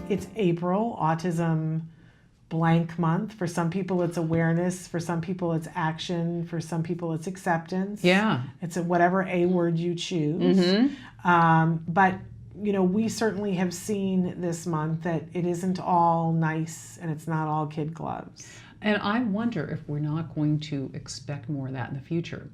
It's April, autism blank month. For some people it's awareness, for some people it's action, for some people it's acceptance. Yeah. It's whatever A word you choose. But we certainly have seen this month that it isn't all nice and it's not all kid gloves. And I wonder if we're not going to expect more of that in the future.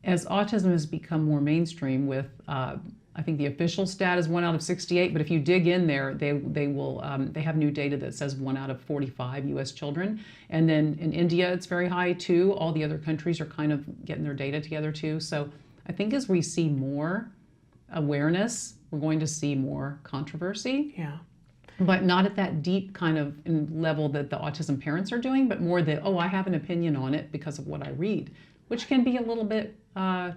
As autism has become more mainstream with, I think the official stat is 1 out of 68, but if you dig in there, they have new data that says 1 out of 45 U.S. children. And then in India, it's very high too. All the other countries are kind of getting their data together too. So I think as we see more awareness, we're going to see more controversy. Yeah. But not at that deep kind of level that the autism parents are doing, but more that, I have an opinion on it because of what I read, which can be a little bit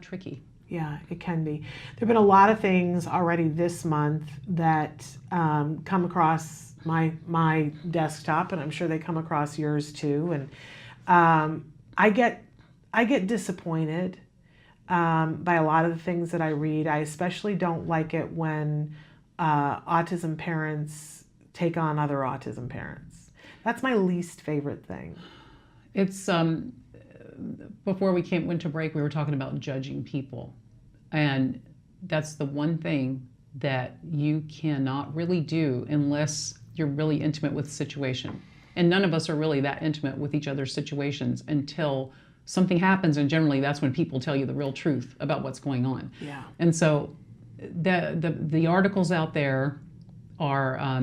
tricky. Yeah, it can be. There have been a lot of things already this month that come across my desktop, and I'm sure they come across yours too. And I get disappointed by a lot of the things that I read. I especially don't like it when autism parents take on other autism parents. That's my least favorite thing. It's before we went to break, we were talking about judging people. And that's the one thing that you cannot really do unless you're really intimate with the situation. And none of us are really that intimate with each other's situations until something happens, and generally that's when people tell you the real truth about what's going on. Yeah. And so the articles out there are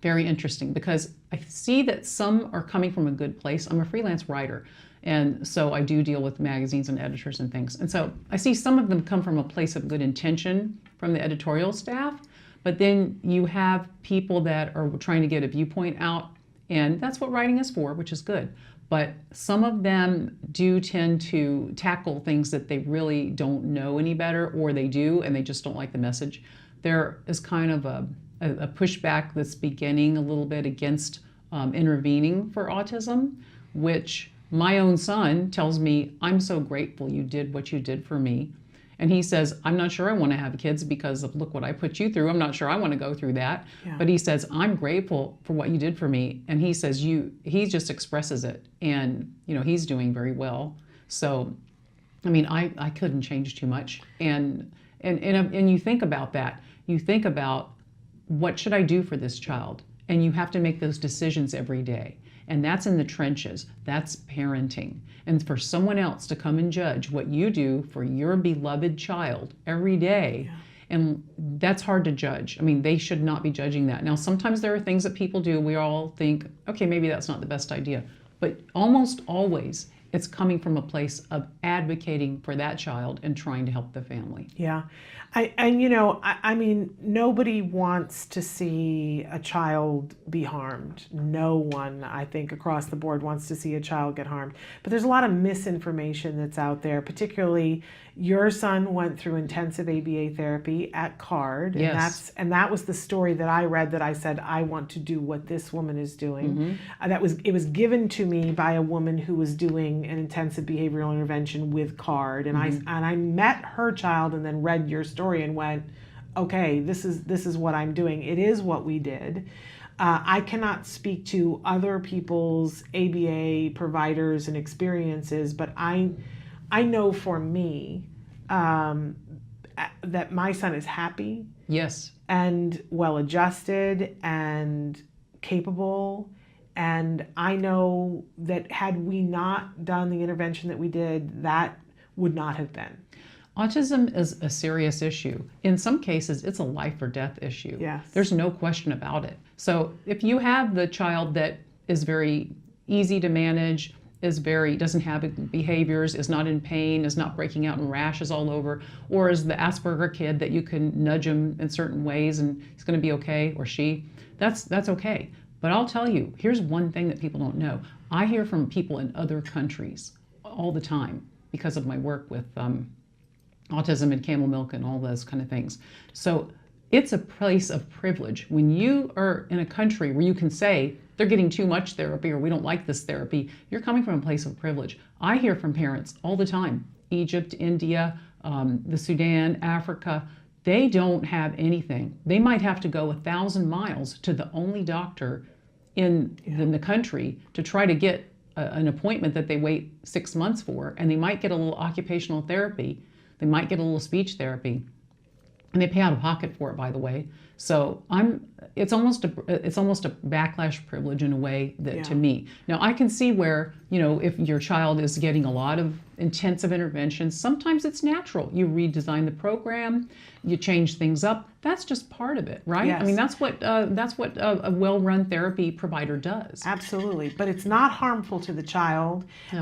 very interesting because I see that some are coming from a good place. I'm a freelance writer, and so I do deal with magazines and editors and things. And so I see some of them come from a place of good intention from the editorial staff, but then you have people that are trying to get a viewpoint out, and that's what writing is for, which is good. But some of them do tend to tackle things that they really don't know any better, or they do and they just don't like the message. There is kind of a pushback that's beginning a little bit against intervening for autism, which my own son tells me, I'm so grateful you did what you did for me. And he says, I'm not sure I want to have kids because of look what I put you through. I'm not sure I want to go through that. Yeah. But he says, I'm grateful for what you did for me. And he says, he just expresses it. And, he's doing very well. So, I mean, I couldn't change too much. And you think about that. You think about what should I do for this child? And you have to make those decisions every day. And that's in the trenches. That's parenting. And for someone else to come and judge what you do for your beloved child every day, and that's hard to judge. I mean, they should not be judging that. Now, sometimes there are things that people do. We all think, okay, maybe that's not the best idea. But almost always, it's coming from a place of advocating for that child and trying to help the family. Yeah. I mean, nobody wants to see a child be harmed. No one, I think, across the board wants to see a child get harmed. But there's a lot of misinformation that's out there, particularly your son went through intensive ABA therapy at CARD. Yes. And that was the story that I read that I said, I want to do what this woman is doing. It was given to me by a woman who was doing an intensive behavioral intervention with CARD. And I met her child and then read your story and went, okay, this is what I'm doing. It is what we did. I cannot speak to other people's ABA providers and experiences, but I know for me that my son is happy. Yes. And well-adjusted and capable. And I know that had we not done the intervention that we did, that would not have been. Autism is a serious issue. In some cases, it's a life or death issue. Yes. There's no question about it. So if you have the child that is very easy to manage, doesn't have behaviors, is not in pain, is not breaking out in rashes all over, or is the Asperger kid that you can nudge him in certain ways and he's going to be okay, or she, that's okay. But I'll tell you, here's one thing that people don't know. I hear from people in other countries all the time because of my work with autism and camel milk and all those kind of things. So it's a place of privilege. When you are in a country where you can say, they're getting too much therapy or we don't like this therapy, you're coming from a place of privilege. I hear from parents all the time, Egypt, India, the Sudan, Africa, they don't have anything. They might have to go 1,000 miles to the only doctor in the country to try to get an appointment that they wait 6 months for, and they might get a little occupational therapy, they might get a little speech therapy, and they pay out of pocket for it, by the way. So it's almost a backlash privilege in a way that to me. Now I can see where, if your child is getting a lot of intensive interventions, sometimes it's natural. You redesign the program, you change things up. That's just part of it, right? Yes. I mean, that's what a well-run therapy provider does. Absolutely, but it's not harmful to the child, no.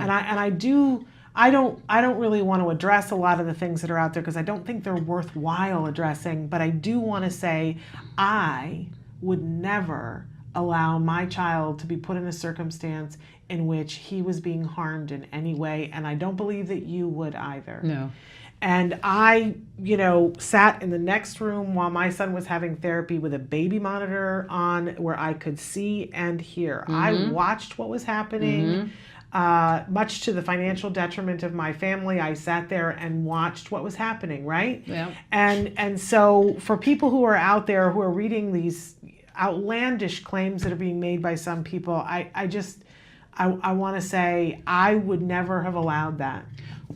I don't really want to address a lot of the things that are out there because I don't think they're worthwhile addressing, but I do want to say I would never allow my child to be put in a circumstance in which he was being harmed in any way, and I don't believe that you would either. No. And I, sat in the next room while my son was having therapy with a baby monitor on where I could see and hear. Mm-hmm. I watched what was happening. Mm-hmm. Much to the financial detriment of my family, I sat there and watched what was happening, right? Yeah. And so for people who are out there who are reading these outlandish claims that are being made by some people, I want to say I would never have allowed that.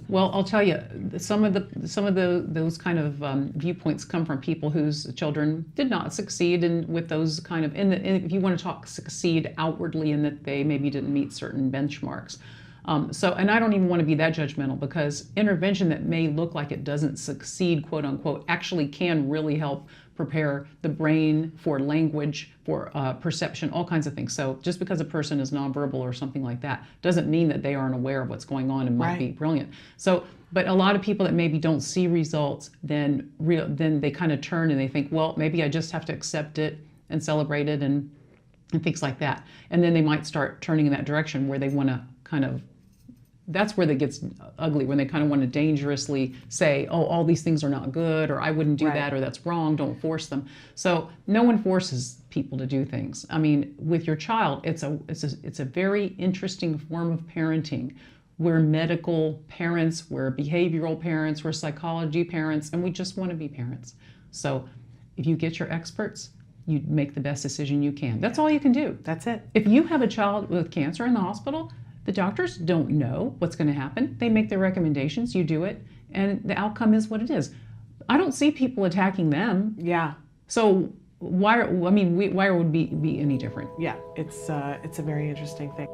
Well, I'll tell you, some of those kind of viewpoints come from people whose children did not succeed with those kind of, if you want to talk succeed outwardly, in that they maybe didn't meet certain benchmarks. And I don't even want to be that judgmental, because intervention that may look like it doesn't succeed, quote unquote, actually can really help prepare the brain for language, for perception, all kinds of things. So just because a person is nonverbal or something like that doesn't mean that they aren't aware of what's going on and might be brilliant. So, but a lot of people that maybe don't see results, then they kind of turn and they think, well, maybe I just have to accept it and celebrate it and things like that. And then they might start turning in that direction where they want to kind of, that's where it gets ugly, when they kind of want to dangerously say, oh, all these things are not good, or I wouldn't do that, or that's wrong, don't force them. So no one forces people to do things. I mean, with your child, it's a very interesting form of parenting. We're medical parents, we're behavioral parents, we're psychology parents, and we just want to be parents. So if you get your experts, you make the best decision you can. That's all you can do. That's it. If you have a child with cancer in the hospital, the doctors don't know what's going to happen. They make their recommendations, you do it, and the outcome is what it is. I don't see people attacking them. Yeah. So why would we be any different? Yeah, it's a very interesting thing.